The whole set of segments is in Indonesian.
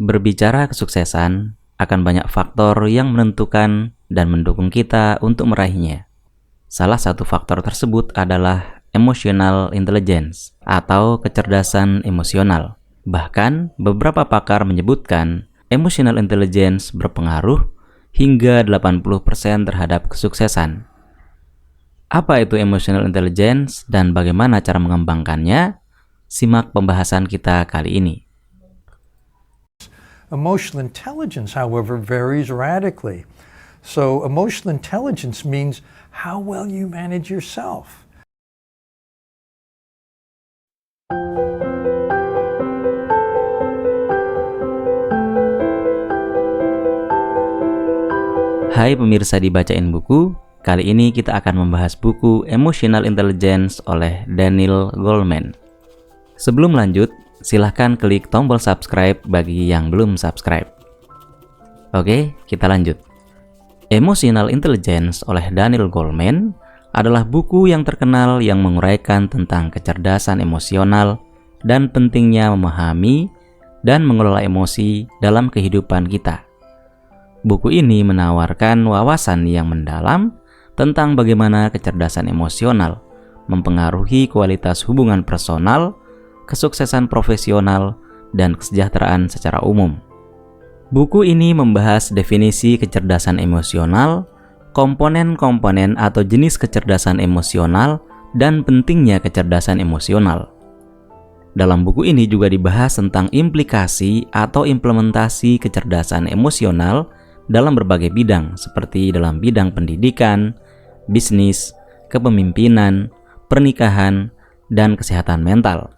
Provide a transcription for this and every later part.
Berbicara kesuksesan, akan banyak faktor yang menentukan dan mendukung kita untuk meraihnya. Salah satu faktor tersebut adalah emotional intelligence atau kecerdasan emosional. Bahkan, beberapa pakar menyebutkan emotional intelligence berpengaruh hingga 80% terhadap kesuksesan. Apa itu emotional intelligence dan bagaimana cara mengembangkannya? Simak pembahasan kita kali ini. Emotional intelligence, however, varies radically. So emotional intelligence means how well you manage yourself. Hai pemirsa di Bacain Buku, kali ini kita akan membahas buku Emotional Intelligence oleh Daniel Goleman. Sebelum lanjut, silahkan klik tombol subscribe bagi yang belum subscribe. Oke, kita lanjut. Emotional Intelligence oleh Daniel Goleman adalah buku yang terkenal yang menguraikan tentang kecerdasan emosional dan pentingnya memahami dan mengelola emosi dalam kehidupan kita. Buku ini menawarkan wawasan yang mendalam tentang bagaimana kecerdasan emosional mempengaruhi kualitas hubungan personal, kesuksesan profesional, dan kesejahteraan secara umum. Buku ini membahas definisi kecerdasan emosional, komponen-komponen atau jenis kecerdasan emosional, dan pentingnya kecerdasan emosional. Dalam buku ini juga dibahas tentang implikasi atau implementasi kecerdasan emosional dalam berbagai bidang, seperti dalam bidang pendidikan, bisnis, kepemimpinan, pernikahan, dan kesehatan mental.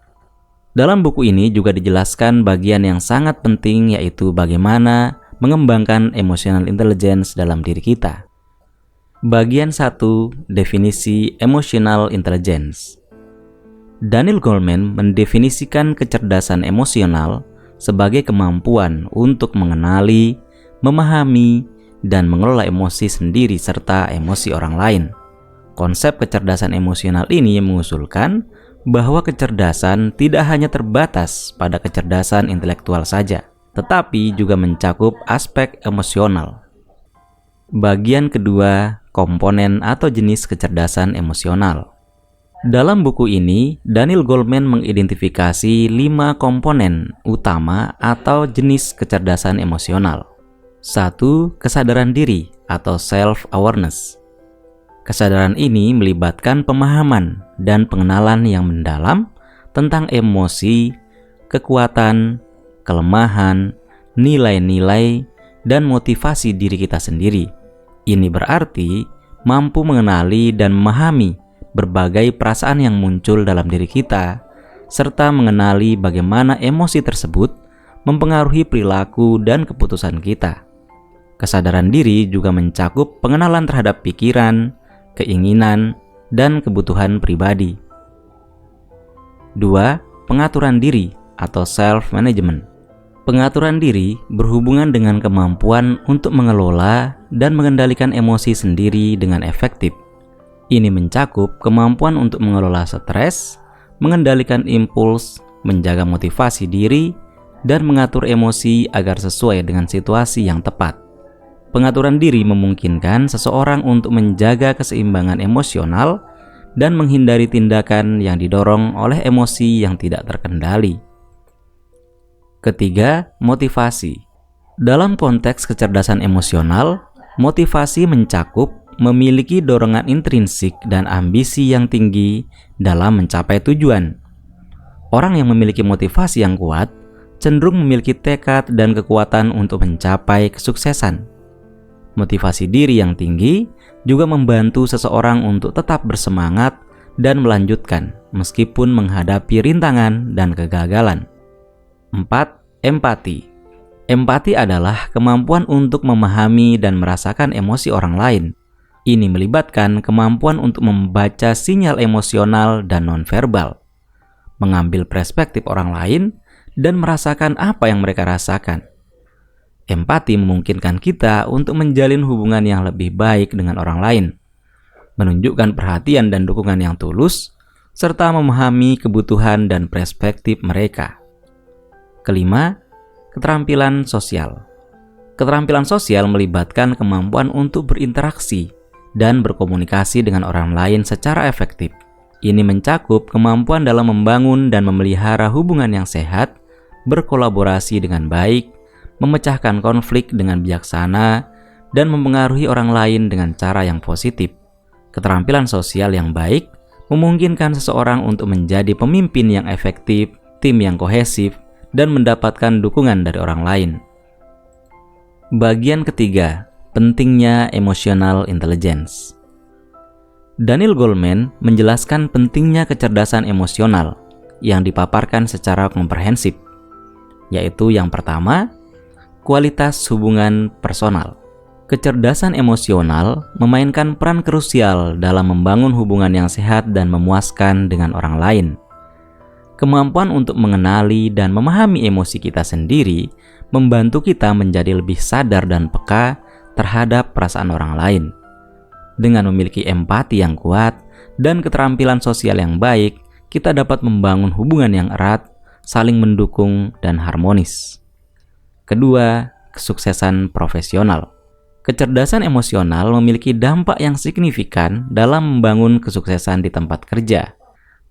Dalam buku ini juga dijelaskan bagian yang sangat penting, yaitu bagaimana mengembangkan emotional intelligence dalam diri kita. Bagian 1, definisi emotional intelligence. Daniel Goleman mendefinisikan kecerdasan emosional sebagai kemampuan untuk mengenali, memahami, dan mengelola emosi sendiri serta emosi orang lain. Konsep kecerdasan emosional ini mengusulkan bahwa kecerdasan tidak hanya terbatas pada kecerdasan intelektual saja, tetapi juga mencakup aspek emosional. Bagian kedua, komponen atau jenis kecerdasan emosional. Dalam buku ini, Daniel Goleman mengidentifikasi 5 komponen utama atau jenis kecerdasan emosional. 1. Kesadaran diri atau self-awareness. Kesadaran ini melibatkan pemahaman dan pengenalan yang mendalam tentang emosi, kekuatan, kelemahan, nilai-nilai, dan motivasi diri kita sendiri. Ini berarti mampu mengenali dan memahami berbagai perasaan yang muncul dalam diri kita, serta mengenali bagaimana emosi tersebut mempengaruhi perilaku dan keputusan kita. Kesadaran diri juga mencakup pengenalan terhadap pikiran, keinginan, dan kebutuhan pribadi. 2. Pengaturan diri atau self-management. Pengaturan diri berhubungan dengan kemampuan untuk mengelola dan mengendalikan emosi sendiri dengan efektif. Ini mencakup kemampuan untuk mengelola stres, mengendalikan impuls, menjaga motivasi diri, dan mengatur emosi agar sesuai dengan situasi yang tepat. Pengaturan diri memungkinkan seseorang untuk menjaga keseimbangan emosional dan menghindari tindakan yang didorong oleh emosi yang tidak terkendali. Ketiga, motivasi. Dalam konteks kecerdasan emosional, motivasi mencakup memiliki dorongan intrinsik dan ambisi yang tinggi dalam mencapai tujuan. Orang yang memiliki motivasi yang kuat cenderung memiliki tekad dan kekuatan untuk mencapai kesuksesan. Motivasi diri yang tinggi juga membantu seseorang untuk tetap bersemangat dan melanjutkan meskipun menghadapi rintangan dan kegagalan. 4. Empati. Empati adalah kemampuan untuk memahami dan merasakan emosi orang lain. Ini melibatkan kemampuan untuk membaca sinyal emosional dan nonverbal, mengambil perspektif orang lain, dan merasakan apa yang mereka rasakan. Empati memungkinkan kita untuk menjalin hubungan yang lebih baik dengan orang lain, menunjukkan perhatian dan dukungan yang tulus, serta memahami kebutuhan dan perspektif mereka. Kelima, Keterampilan sosial. Keterampilan sosial melibatkan kemampuan untuk berinteraksi dan berkomunikasi dengan orang lain secara efektif. Ini mencakup kemampuan dalam membangun dan memelihara hubungan yang sehat, berkolaborasi dengan baik, memecahkan konflik dengan bijaksana, dan mempengaruhi orang lain dengan cara yang positif. Keterampilan sosial yang baik memungkinkan seseorang untuk menjadi pemimpin yang efektif, tim yang kohesif, dan mendapatkan dukungan dari orang lain. Bagian ketiga, pentingnya emotional intelligence. Daniel Goleman menjelaskan pentingnya kecerdasan emosional yang dipaparkan secara komprehensif, yaitu yang pertama, kualitas hubungan personal. Kecerdasan emosional memainkan peran krusial dalam membangun hubungan yang sehat dan memuaskan dengan orang lain. Kemampuan untuk mengenali dan memahami emosi kita sendiri membantu kita menjadi lebih sadar dan peka terhadap perasaan orang lain. Dengan memiliki empati yang kuat dan keterampilan sosial yang baik, kita dapat membangun hubungan yang erat, saling mendukung, dan harmonis. Kedua, kesuksesan profesional. Kecerdasan emosional memiliki dampak yang signifikan dalam membangun kesuksesan di tempat kerja.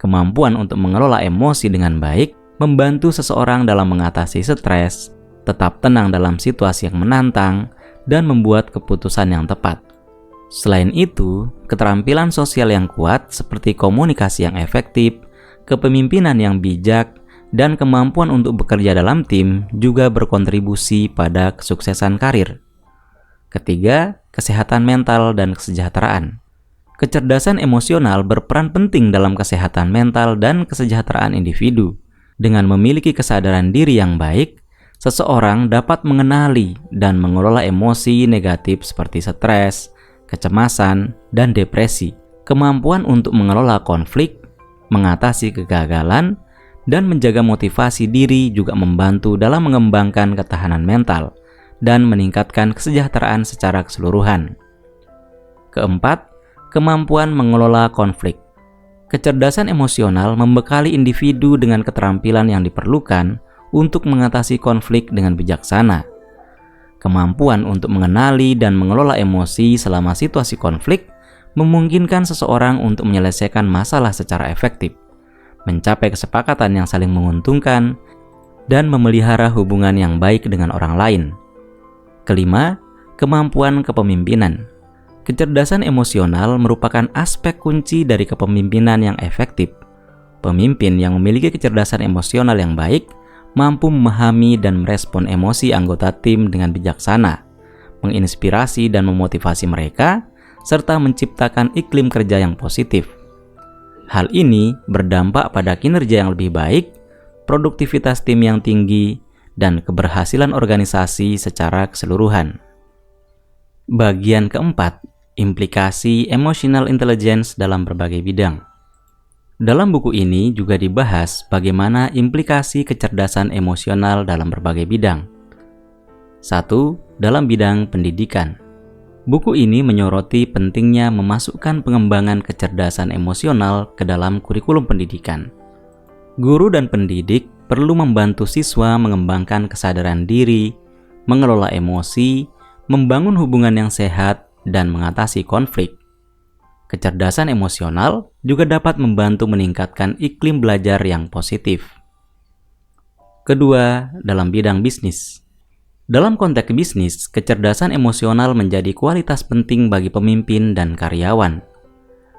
Kemampuan untuk mengelola emosi dengan baik membantu seseorang dalam mengatasi stres, tetap tenang dalam situasi yang menantang, dan membuat keputusan yang tepat. Selain itu, keterampilan sosial yang kuat seperti komunikasi yang efektif, kepemimpinan yang bijak, dan kemampuan untuk bekerja dalam tim juga berkontribusi pada kesuksesan karir. Ketiga, kesehatan mental dan kesejahteraan. Kecerdasan emosional berperan penting dalam kesehatan mental dan kesejahteraan individu. Dengan memiliki kesadaran diri yang baik, seseorang dapat mengenali dan mengelola emosi negatif seperti stres, kecemasan, dan depresi. Kemampuan untuk mengelola konflik, mengatasi kegagalan, dan menjaga motivasi diri juga membantu dalam mengembangkan ketahanan mental dan meningkatkan kesejahteraan secara keseluruhan. Keempat, kemampuan mengelola konflik. Kecerdasan emosional membekali individu dengan keterampilan yang diperlukan untuk mengatasi konflik dengan bijaksana. Kemampuan untuk mengenali dan mengelola emosi selama situasi konflik memungkinkan seseorang untuk menyelesaikan masalah secara efektif, mencapai kesepakatan yang saling menguntungkan, dan memelihara hubungan yang baik dengan orang lain. Kelima, kemampuan kepemimpinan. Kecerdasan emosional merupakan aspek kunci dari kepemimpinan yang efektif. Pemimpin yang memiliki kecerdasan emosional yang baik mampu memahami dan merespon emosi anggota tim dengan bijaksana, menginspirasi dan memotivasi mereka, serta menciptakan iklim kerja yang positif. Hal ini berdampak pada kinerja yang lebih baik, produktivitas tim yang tinggi, dan keberhasilan organisasi secara keseluruhan. Bagian keempat, implikasi emotional intelligence dalam berbagai bidang. Dalam buku ini juga dibahas bagaimana implikasi kecerdasan emosional dalam berbagai bidang. 1. Dalam bidang pendidikan. Buku ini menyoroti pentingnya memasukkan pengembangan kecerdasan emosional ke dalam kurikulum pendidikan. Guru dan pendidik perlu membantu siswa mengembangkan kesadaran diri, mengelola emosi, membangun hubungan yang sehat, dan mengatasi konflik. Kecerdasan emosional juga dapat membantu meningkatkan iklim belajar yang positif. Kedua, dalam bidang bisnis. Dalam konteks bisnis, kecerdasan emosional menjadi kualitas penting bagi pemimpin dan karyawan.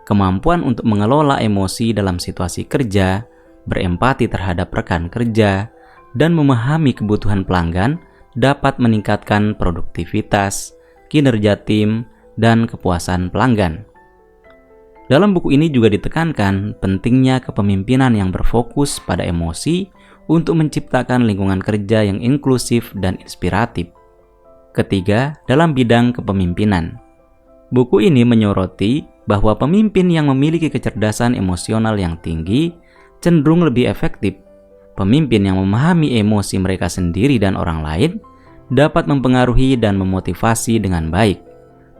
Kemampuan untuk mengelola emosi dalam situasi kerja, berempati terhadap rekan kerja, dan memahami kebutuhan pelanggan dapat meningkatkan produktivitas, kinerja tim, dan kepuasan pelanggan. Dalam buku ini juga ditekankan pentingnya kepemimpinan yang berfokus pada emosi untuk menciptakan lingkungan kerja yang inklusif dan inspiratif. Ketiga, dalam bidang kepemimpinan. Buku ini menyoroti bahwa pemimpin yang memiliki kecerdasan emosional yang tinggi cenderung lebih efektif. Pemimpin yang memahami emosi mereka sendiri dan orang lain dapat mempengaruhi dan memotivasi dengan baik,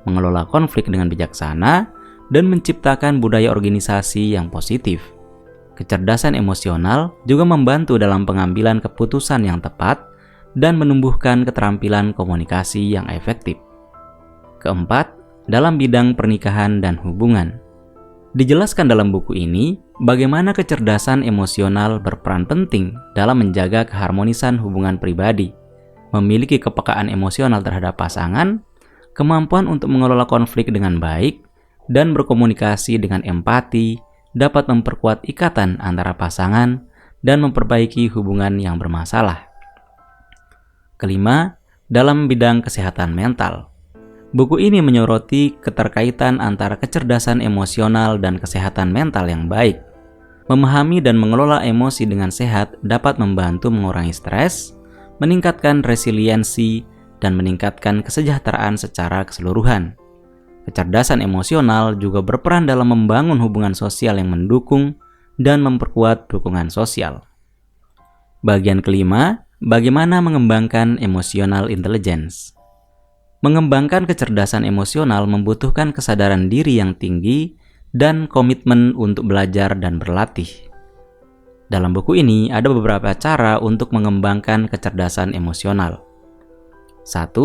mengelola konflik dengan bijaksana, dan menciptakan budaya organisasi yang positif. Kecerdasan emosional juga membantu dalam pengambilan keputusan yang tepat dan menumbuhkan keterampilan komunikasi yang efektif. Keempat, dalam bidang pernikahan dan hubungan. Dijelaskan dalam buku ini bagaimana kecerdasan emosional berperan penting dalam menjaga keharmonisan hubungan pribadi, memiliki kepekaan emosional terhadap pasangan, kemampuan untuk mengelola konflik dengan baik, dan berkomunikasi dengan empati dapat memperkuat ikatan antara pasangan dan memperbaiki hubungan yang bermasalah. Kelima, dalam bidang kesehatan mental. Buku ini menyoroti keterkaitan antara kecerdasan emosional dan kesehatan mental yang baik. Memahami dan mengelola emosi dengan sehat dapat membantu mengurangi stres, meningkatkan resiliensi, dan meningkatkan kesejahteraan secara keseluruhan. Kecerdasan emosional juga berperan dalam membangun hubungan sosial yang mendukung dan memperkuat dukungan sosial. Bagian kelima, bagaimana mengembangkan emotional intelligence. Mengembangkan kecerdasan emosional membutuhkan kesadaran diri yang tinggi dan komitmen untuk belajar dan berlatih. Dalam buku ini ada beberapa cara untuk mengembangkan kecerdasan emosional. 1.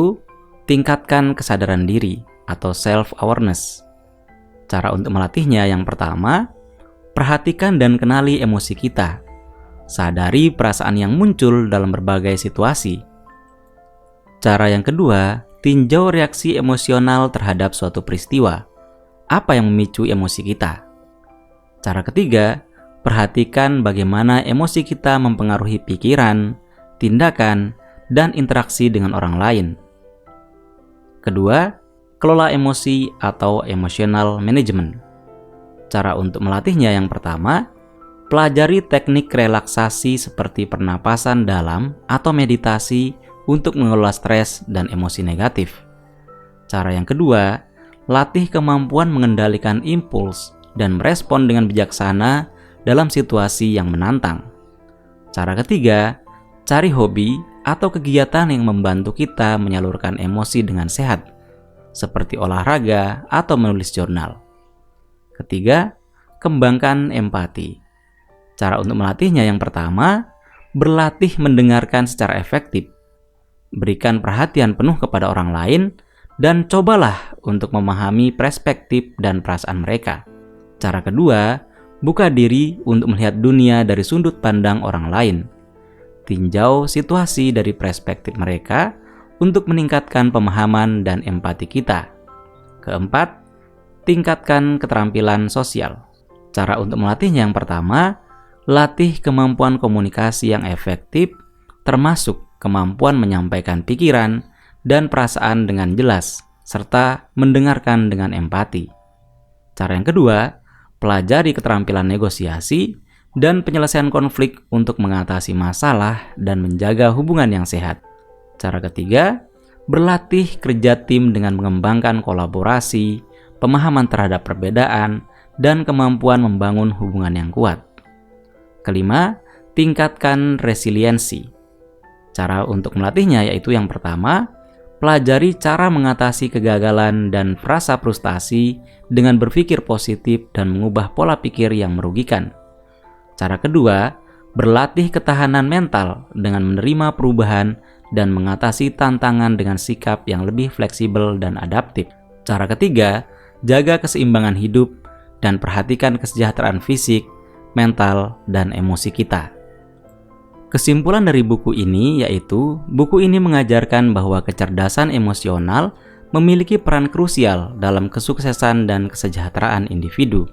Tingkatkan kesadaran diri atau self-awareness. Cara untuk melatihnya yang pertama, perhatikan dan kenali emosi kita. Sadari perasaan yang muncul dalam berbagai situasi. Cara yang kedua, tinjau reaksi emosional terhadap suatu peristiwa. Apa yang memicu emosi kita? Cara ketiga, perhatikan bagaimana emosi kita mempengaruhi pikiran, tindakan, dan interaksi dengan orang lain. Kedua, kelola emosi atau emotional management. Cara untuk melatihnya yang pertama, pelajari teknik relaksasi seperti pernapasan dalam atau meditasi untuk mengelola stres dan emosi negatif. Cara yang kedua, latih kemampuan mengendalikan impuls dan merespon dengan bijaksana dalam situasi yang menantang. Cara ketiga, cari hobi atau kegiatan yang membantu kita menyalurkan emosi dengan sehat, seperti olahraga atau menulis jurnal. Ketiga, kembangkan empati. Cara untuk melatihnya yang pertama, berlatih mendengarkan secara efektif. Berikan perhatian penuh kepada orang lain dan cobalah untuk memahami perspektif dan perasaan mereka. Cara kedua, buka diri untuk melihat dunia dari sudut pandang orang lain. Tinjau situasi dari perspektif mereka untuk meningkatkan pemahaman dan empati kita. Keempat, tingkatkan keterampilan sosial. Cara untuk melatihnya yang pertama, latih kemampuan komunikasi yang efektif, termasuk kemampuan menyampaikan pikiran dan perasaan dengan jelas, serta mendengarkan dengan empati. Cara yang kedua, pelajari keterampilan negosiasi dan penyelesaian konflik untuk mengatasi masalah dan menjaga hubungan yang sehat. Cara ketiga, berlatih kerja tim dengan mengembangkan kolaborasi, pemahaman terhadap perbedaan, dan kemampuan membangun hubungan yang kuat. Kelima, tingkatkan resiliensi. Cara untuk melatihnya yaitu yang pertama, pelajari cara mengatasi kegagalan dan rasa frustasi dengan berpikir positif dan mengubah pola pikir yang merugikan. Cara kedua, berlatih ketahanan mental dengan menerima perubahan dan mengatasi tantangan dengan sikap yang lebih fleksibel dan adaptif. Cara ketiga, jaga keseimbangan hidup dan perhatikan kesejahteraan fisik, mental, dan emosi kita. Kesimpulan dari buku ini yaitu, buku ini mengajarkan bahwa kecerdasan emosional memiliki peran krusial dalam kesuksesan dan kesejahteraan individu.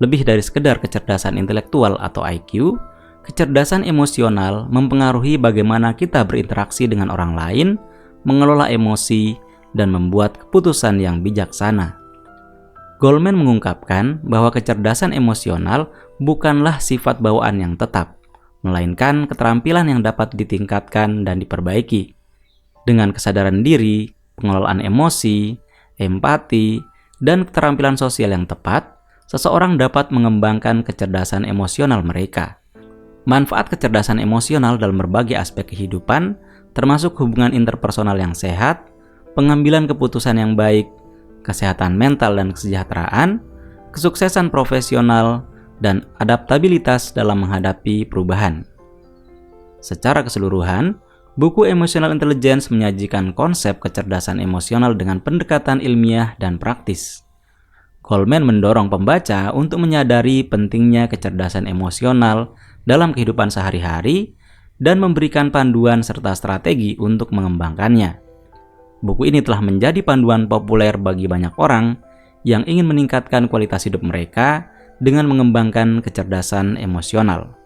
Lebih dari sekedar kecerdasan intelektual atau IQ, kecerdasan emosional mempengaruhi bagaimana kita berinteraksi dengan orang lain, mengelola emosi, dan membuat keputusan yang bijaksana. Goleman mengungkapkan bahwa kecerdasan emosional bukanlah sifat bawaan yang tetap, melainkan keterampilan yang dapat ditingkatkan dan diperbaiki. Dengan kesadaran diri, pengelolaan emosi, empati, dan keterampilan sosial yang tepat, seseorang dapat mengembangkan kecerdasan emosional mereka. Manfaat kecerdasan emosional dalam berbagai aspek kehidupan, termasuk hubungan interpersonal yang sehat, pengambilan keputusan yang baik, kesehatan mental dan kesejahteraan, kesuksesan profesional, dan adaptabilitas dalam menghadapi perubahan. Secara keseluruhan, Buku Emotional Intelligence menyajikan konsep kecerdasan emosional dengan pendekatan ilmiah dan praktis. Goleman mendorong pembaca untuk menyadari pentingnya kecerdasan emosional dalam kehidupan sehari-hari dan memberikan panduan serta strategi untuk mengembangkannya. Buku ini telah menjadi panduan populer bagi banyak orang yang ingin meningkatkan kualitas hidup mereka dengan mengembangkan kecerdasan emosional.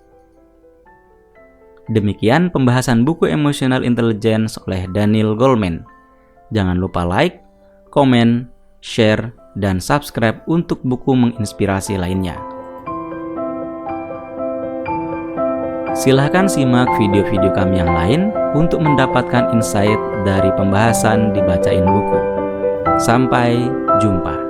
Demikian pembahasan buku Emotional Intelligence oleh Daniel Goleman. Jangan lupa like, komen, share, dan subscribe untuk buku menginspirasi lainnya. Silahkan simak video-video kami yang lain untuk mendapatkan insight dari pembahasan di Bacain Buku. Sampai jumpa.